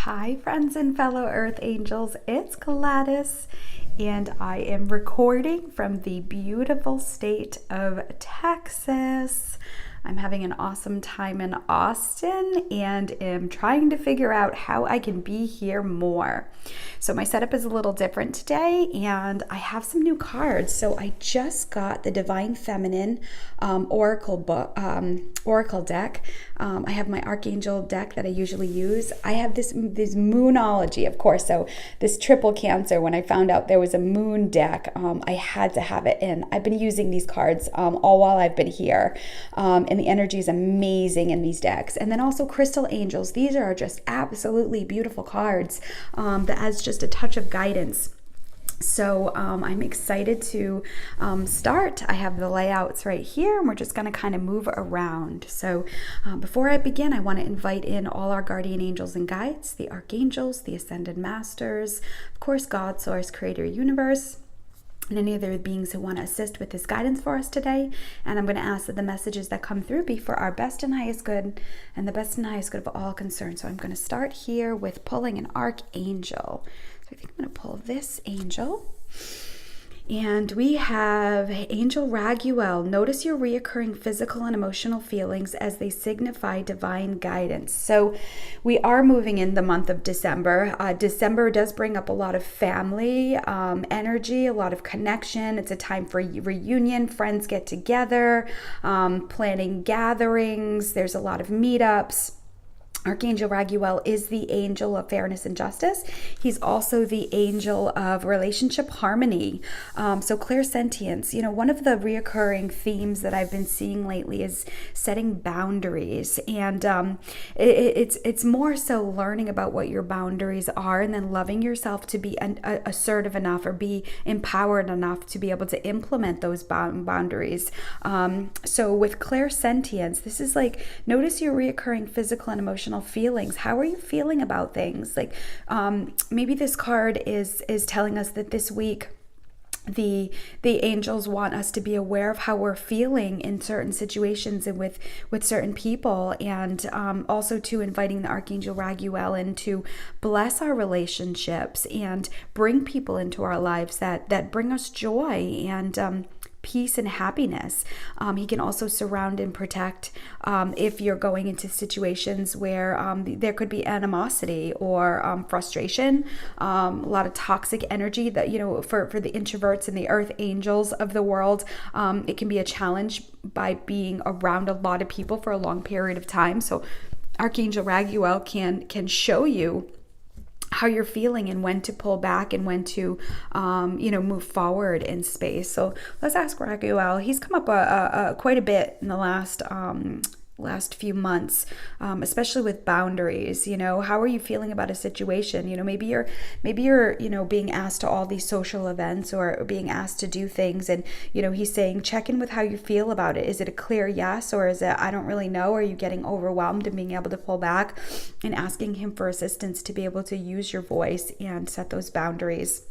Hi, friends and fellow Earth Angels. It's Gladys, and I am recording from the beautiful state of Texas. I'm having an awesome time in Austin and am trying to figure out how I can be here more. So my setup is a little different today, and I have some new cards. So I just got the Divine Feminine Oracle deck. I have my Archangel deck that I usually use. I have this Moonology, of course. So this triple Cancer, when I found out there was a moon deck, I had to have it in. I've been using these cards all while I've been here, and the energy is amazing in these decks. And then also Crystal Angels. These are just absolutely beautiful cards that adds just a touch of guidance. So I'm excited to start. I have the layouts right here, and we're just going to kind of move around. So before I begin, I want to invite in all our guardian angels and guides, the archangels, the ascended masters, of course, God, Source, Creator, Universe, and any other beings who want to assist with this guidance for us today. And I'm going to ask that the messages that come through be for our best and highest good, and the best and highest good of all concerned. So I'm going to start here with pulling an archangel. So I think I'm going to pull this angel. And we have Angel Raguel. Notice your reoccurring physical and emotional feelings as they signify divine guidance. So we are moving in the month of December. December does bring up a lot of family energy, a lot of connection. It's a time for reunion. Friends get together, planning gatherings. There's a lot of meetups. Archangel Raguel is the angel of fairness and justice. He's also the angel of relationship harmony. So clairsentience. You know, one of the reoccurring themes that I've been seeing lately is setting boundaries. And it's more so learning about what your boundaries are and then loving yourself to be assertive enough or be empowered enough to be able to implement those boundaries. So with clairsentience, this is like, notice your reoccurring physical and emotional feelings. How are you feeling about things? Like maybe this card is telling us that this week the angels want us to be aware of how we're feeling in certain situations and with certain people, and also to inviting the Archangel Raguel in to bless our relationships and bring people into our lives that bring us joy and peace and happiness. He can also surround and protect if you're going into situations where there could be animosity or frustration, a lot of toxic energy that, you know, for the introverts and the earth angels of the world, it can be a challenge by being around a lot of people for a long period of time. So Archangel Raguel can show you how you're feeling and when to pull back and when to, move forward in space. So let's ask Raguel. He's come up quite a bit in the last few months, especially with boundaries. You know, how are you feeling about a situation? You know, maybe you're being asked to all these social events or being asked to do things, and you know, he's saying check in with how you feel about it. Is it a clear yes, or is it I don't really know? Are you getting overwhelmed and being able to pull back and asking him for assistance to be able to use your voice and set those boundaries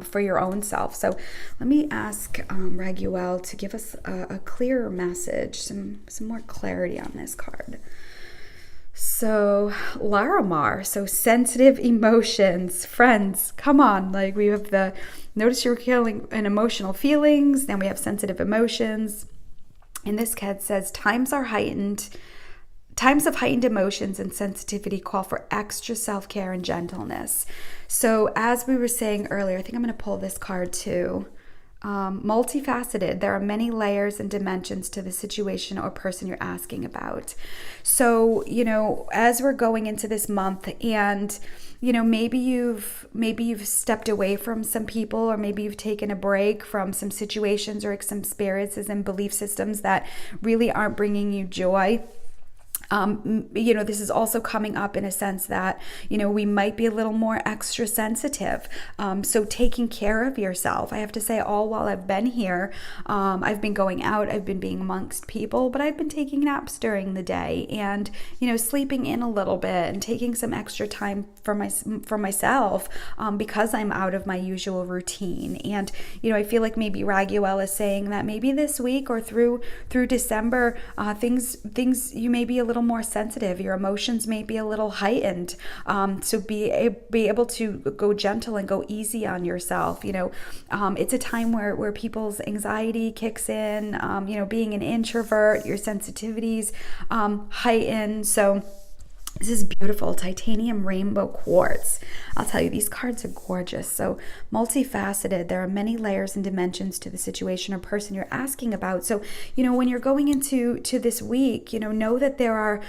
for your own self. So let me ask Raguel to give us a clearer message, some more clarity on this card. So Larimar, so sensitive emotions. Friends, come on. Like, we have the notice you're feeling and emotional feelings. Then we have sensitive emotions. And this card says times of heightened emotions and sensitivity call for extra self-care and gentleness. So as we were saying earlier, I think I'm going to pull this card too. Multifaceted. There are many layers and dimensions to the situation or person you're asking about. So, you know, as we're going into this month, and you know, maybe you've stepped away from some people, or maybe you've taken a break from some situations or some experiences and belief systems that really aren't bringing you joy. You know, this is also coming up in a sense that, you know, we might be a little more extra sensitive. So taking care of yourself. I have to say, all while I've been here, I've been going out, I've been being amongst people, but I've been taking naps during the day and, you know, sleeping in a little bit and taking some extra time for myself because I'm out of my usual routine. And, you know, I feel like maybe Raguel is saying that maybe this week or through December, things you may be a little little more sensitive. Your emotions may be a little heightened. So be able to go gentle and go easy on yourself. It's a time where people's anxiety kicks in. Being an introvert, your sensitivities heighten. So this is beautiful titanium rainbow quartz. I'll tell you, these cards are gorgeous. So multifaceted. There are many layers and dimensions to the situation or person you're asking about. So, when you're going into this week, know that there are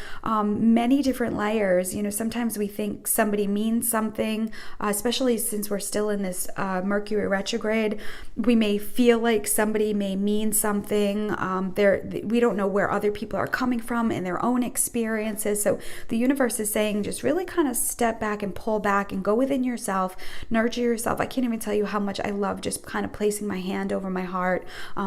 many different layers. Sometimes we think somebody means something, especially since we're still in this Mercury retrograde. We may feel like somebody may mean something. We don't know where other people are coming from in their own experiences. So the universe is saying just really kind of step back and pull back and go within yourself, nurture yourself. I can't even tell you how much I love just kind of placing my hand over my heart,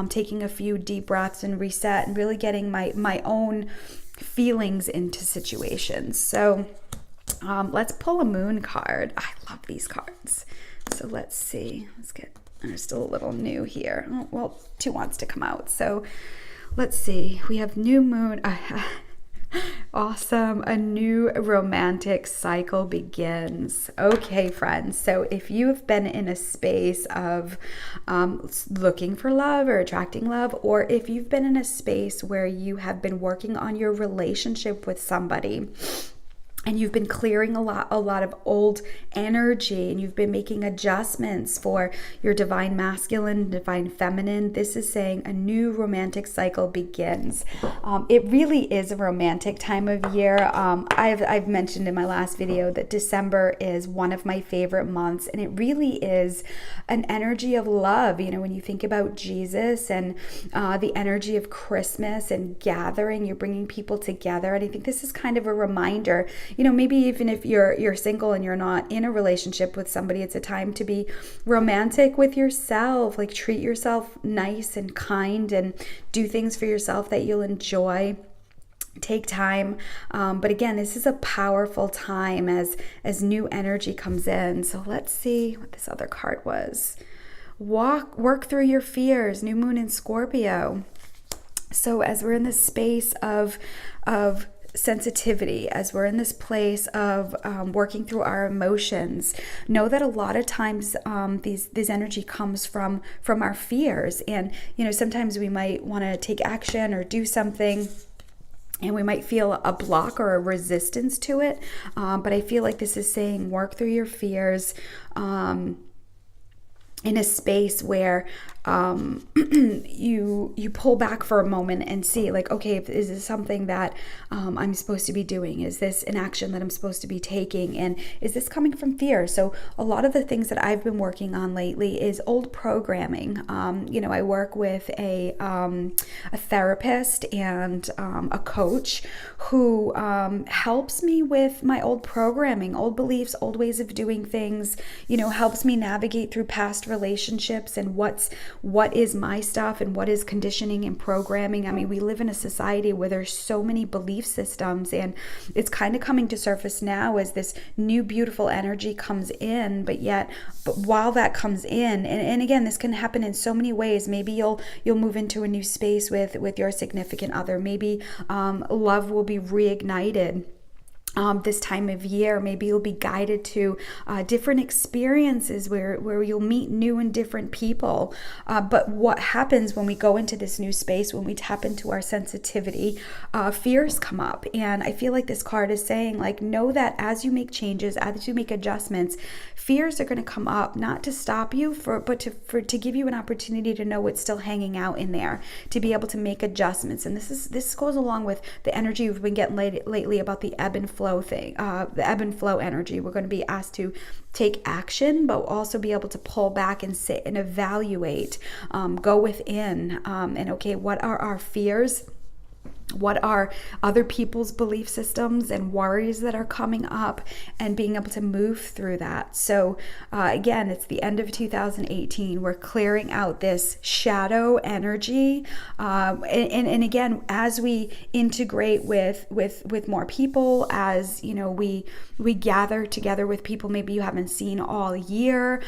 taking a few deep breaths and reset, and really getting my own feelings into situations. So let's pull a moon card. I love these cards. So let's see. They're still a little new here. Oh, well, 2 wants to come out. So let's see. We have new moon. Awesome. A new romantic cycle begins. Okay, friends. So if you've been in a space of looking for love or attracting love, or if you've been in a space where you have been working on your relationship with somebody, and you've been clearing a lot of old energy, and you've been making adjustments for your divine masculine, divine feminine, this is saying a new romantic cycle begins. It really is a romantic time of year. I've mentioned in my last video that December is one of my favorite months, and it really is an energy of love. When you think about Jesus and the energy of Christmas and gathering, you're bringing people together. And I think this is kind of a reminder. Maybe even if you're single and you're not in a relationship with somebody, it's a time to be romantic with yourself, like treat yourself nice and kind and do things for yourself that you'll enjoy. Take time. But again, this is a powerful time as new energy comes in. So let's see what this other card was. Work through your fears, new moon in Scorpio. So as we're in this space of sensitivity, as we're in this place of working through our emotions, know that a lot of times this energy comes from our fears. And sometimes we might want to take action or do something, and we might feel a block or a resistance to it. But I feel like this is saying work through your fears in a space where you pull back for a moment and see, like, okay, is this something that I'm supposed to be doing? Is this an action that I'm supposed to be taking? And is this coming from fear? So a lot of the things that I've been working on lately is old programming. I work with a therapist and a coach who helps me with my old programming, old beliefs, old ways of doing things, helps me navigate through past relationships and what is my stuff and what is conditioning and programming. I mean, we live in a society where there's so many belief systems, and it's kind of coming to surface now as this new beautiful energy comes in. But while that comes in, and again, this can happen in so many ways. Maybe you'll move into a new space with your significant other. Maybe love will be reignited. This time of year, maybe you'll be guided to different experiences where you'll meet new and different people. But what happens when we go into this new space, when we tap into our sensitivity, fears come up. And I feel like this card is saying, like, know that as you make changes, as you make adjustments, fears are going to come up, not to stop you, but to give you an opportunity to know what's still hanging out in there, to be able to make adjustments. And this goes along with the energy we've been getting lately about the ebb and flow thing, the ebb and flow energy. We're going to be asked to take action, but also be able to pull back and sit and evaluate, go within, and okay, what are our fears? What are other people's belief systems and worries that are coming up, and being able to move through that. So again, it's the end of 2018. We're clearing out this shadow energy. And again, as we integrate with more people, as we gather together with people maybe you haven't seen all year,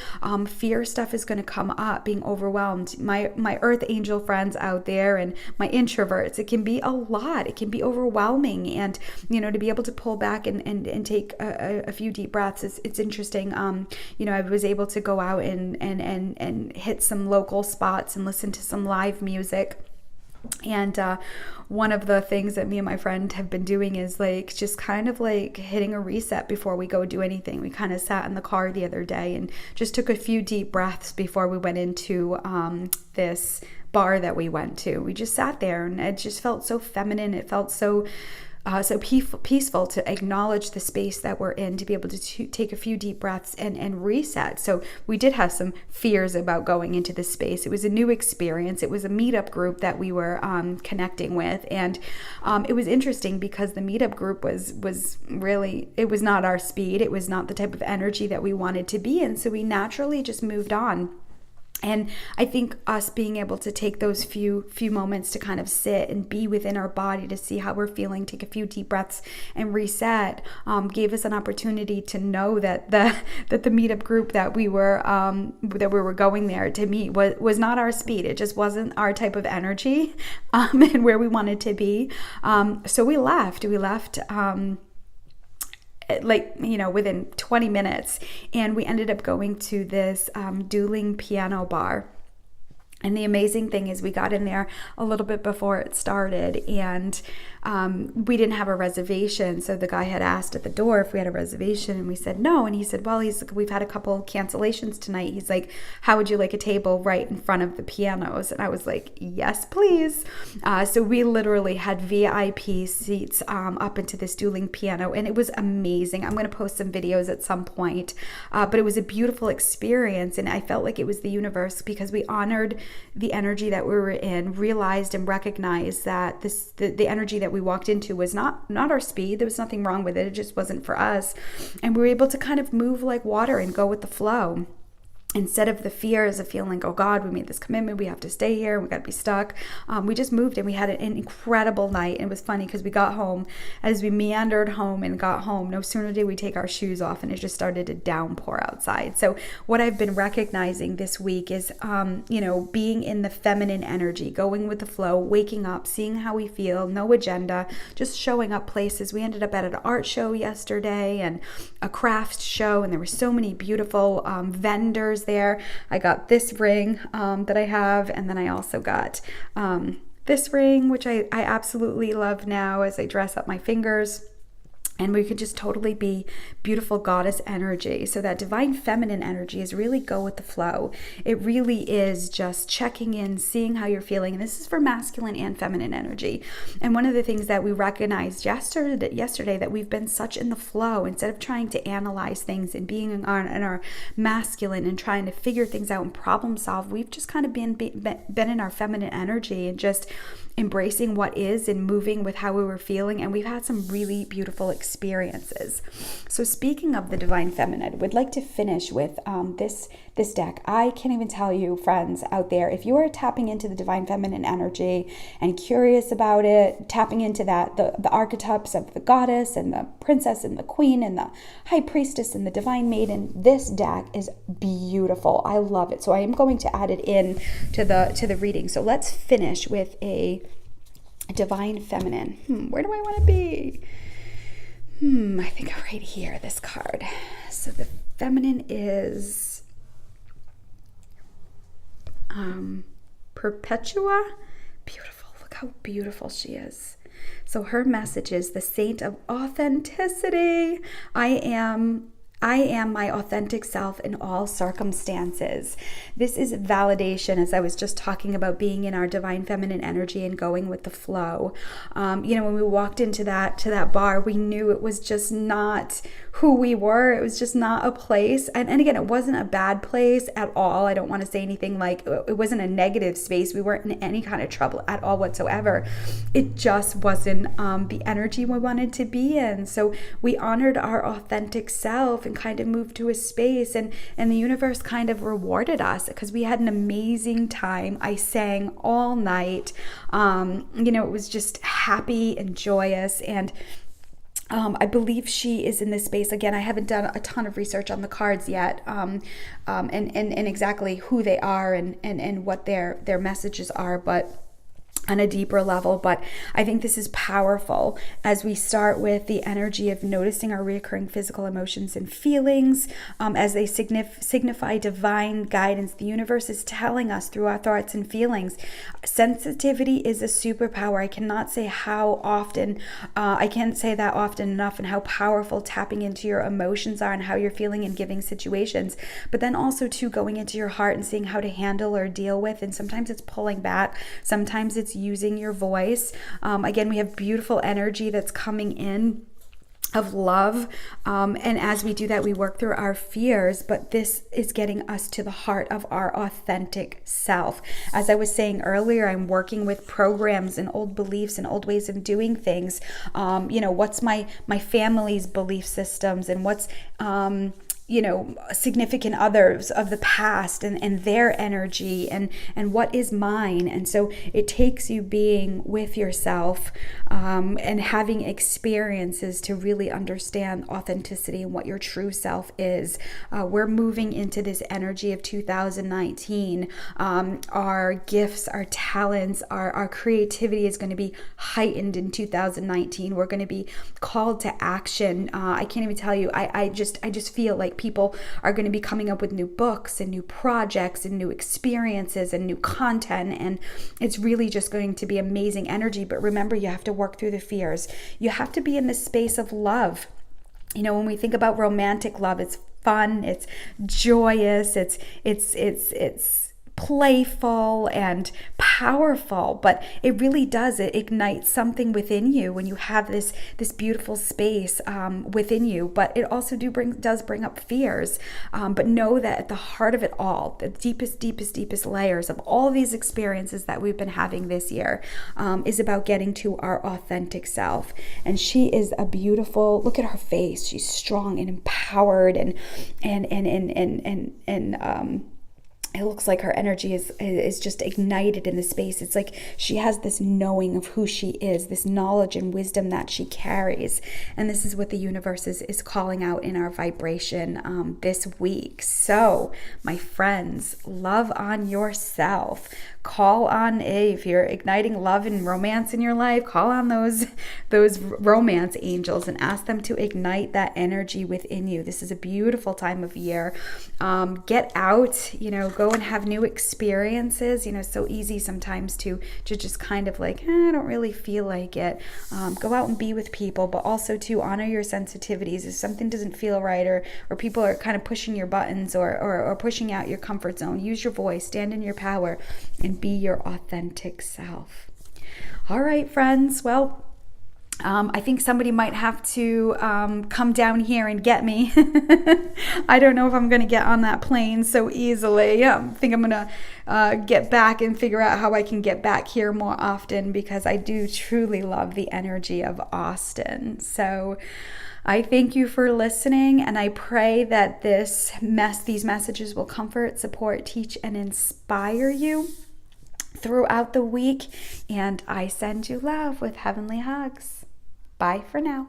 fear stuff is going to come up, being overwhelmed. My earth angel friends out there and my introverts, it can be a lot. It can be overwhelming. And, to be able to pull back and take a few deep breaths, it's interesting. I was able to go out and hit some local spots and listen to some live music. And one of the things that me and my friend have been doing is like just kind of like hitting a reset before we go do anything. We kind of sat in the car the other day and just took a few deep breaths before we went into this bar that we went to. We just sat there and it just felt so feminine. It felt so peaceful to acknowledge the space that we're in, to be able to take a few deep breaths and reset. So we did have some fears about going into this space. It was a new experience. It was a meetup group that we were connecting with, and it was interesting because the meetup group was really, it was not our speed. It was not the type of energy that we wanted to be in. So we naturally just moved on. And I think us being able to take those few moments to kind of sit and be within our body to see how we're feeling, take a few deep breaths and reset, gave us an opportunity to know that the meetup group that we were going there to meet was not our speed. It just wasn't our type of energy and where we wanted to be. So we left. Within 20 minutes, and we ended up going to this dueling piano bar. And the amazing thing is we got in there a little bit before it started, and we didn't have a reservation. So the guy had asked at the door if we had a reservation, and we said no. And he said, well, we've had a couple cancellations tonight. He's like, how would you like a table right in front of the pianos? And I was like, yes, please. So we literally had VIP seats up into this dueling piano, and it was amazing. I'm going to post some videos at some point, but it was a beautiful experience, and I felt like it was the universe because we honored the energy that we were in, realized and recognized that the energy that we walked into was not our speed. There was nothing wrong with it. It just wasn't for us. And we were able to kind of move like water and go with the flow. Instead of the fears of feeling like, oh God, we made this commitment, we have to stay here, we got to be stuck. We just moved, and we had an incredible night. And it was funny because we got home, as we meandered home and got home, no sooner did we take our shoes off and it just started to downpour outside. So what I've been recognizing this week is, being in the feminine energy, going with the flow, waking up, seeing how we feel, no agenda, just showing up places. We ended up at an art show yesterday and a crafts show, and there were so many beautiful vendors there. I got this ring that I have, and then I also got this ring, which I absolutely love now as I dress up my fingers. And we could just totally be beautiful goddess energy. So that divine feminine energy is really go with the flow. It really is just checking in, seeing how you're feeling. And this is for masculine and feminine energy. And one of the things that we recognized yesterday that we've been such in the flow, instead of trying to analyze things and being in our masculine and trying to figure things out and problem solve, we've just kind of been in our feminine energy and just embracing what is and moving with how we were feeling. And we've had some really beautiful experiences. So speaking of the divine feminine, we'd like to finish with this deck. I can't even tell you, friends out there, if you are tapping into the divine feminine energy and curious about it, tapping into that, the archetypes of the goddess and the princess and the queen and the high priestess and the divine maiden, this deck is beautiful. I love it. So I am going to add it in to the reading. So let's finish with a divine feminine. Where do I want to be? I think right here, this card. So the feminine is Perpetua. Beautiful. Look how beautiful she is. So her message is the saint of authenticity. I am my authentic self in all circumstances. This is validation, as I was just talking about being in our divine feminine energy and going with the flow. When we walked into that bar, we knew it was just not who we were. It was just not a place. And again, it wasn't a bad place at all. I don't want to say anything like it wasn't a negative space. We weren't in any kind of trouble at all whatsoever. It just wasn't the energy we wanted to be in. So we honored our authentic self and kind of moved to a space, and the universe kind of rewarded us because we had an amazing time. I sang all night. It was just happy and joyous, and I believe she is in this space. Again, I haven't done a ton of research on the cards yet, and exactly who they are and what their messages are, but on a deeper level. But I think this is powerful as we start with the energy of noticing our recurring physical emotions and feelings as they signify divine guidance. The universe is telling us through our thoughts and feelings. Sensitivity is a superpower. I cannot say how often, I can't say that often enough, and how powerful tapping into your emotions are and how you're feeling in giving situations. But then also too, going into your heart and seeing how to handle or deal with. And sometimes it's pulling back. Sometimes it's using your voice. Again, we have beautiful energy that's coming in of love. And as we do that, we work through our fears, but this is getting us to the heart of our authentic self. As I was saying earlier, I'm working with programs and old beliefs and old ways of doing things. What's my family's belief systems, and what's, significant others of the past and their energy and what is mine. And so it takes you being with yourself and having experiences to really understand authenticity and what your true self is. We're moving into this energy of 2019. Our gifts, our talents, our creativity is going to be heightened in 2019. We're going to be called to action. I can't even tell you. I just feel like people are going to be coming up with new books and new projects and new experiences and new content, and it's really just going to be amazing energy. But remember, you have to work through the fears. You have to be in the space of love. When we think about romantic love, it's fun, it's joyous, it's playful and powerful, but it really does, it ignites something within you when you have this beautiful space within you. But it also does bring up fears, but know that at the heart of it all, the deepest layers of all these experiences that we've been having this year is about getting to our authentic self. And she is a beautiful, look at her face, she's strong and empowered and it looks like her energy is just ignited in the space. It's like she has this knowing of who she is, this knowledge and wisdom that she carries. And this is what the universe is calling out in our vibration this week. So, my friends, love on yourself. Call on, if you're igniting love and romance in your life, call on those romance angels and ask them to ignite that energy within you. This is a beautiful time of year. Get out, go and have new experiences. So easy sometimes to just kind of like, I don't really feel like it. Go out and be with people, but also to honor your sensitivities. If something doesn't feel right, or people are kind of pushing your buttons or pushing out your comfort zone, use your voice, stand in your power, and be your authentic self. All right, friends. Well, I think somebody might have to come down here and get me. I don't know if I'm going to get on that plane so easily. I think I'm going to get back and figure out how I can get back here more often, because I do truly love the energy of Austin. So I thank you for listening, and I pray that these messages will comfort, support, teach, and inspire you throughout the week. And I send you love with heavenly hugs. Bye for now.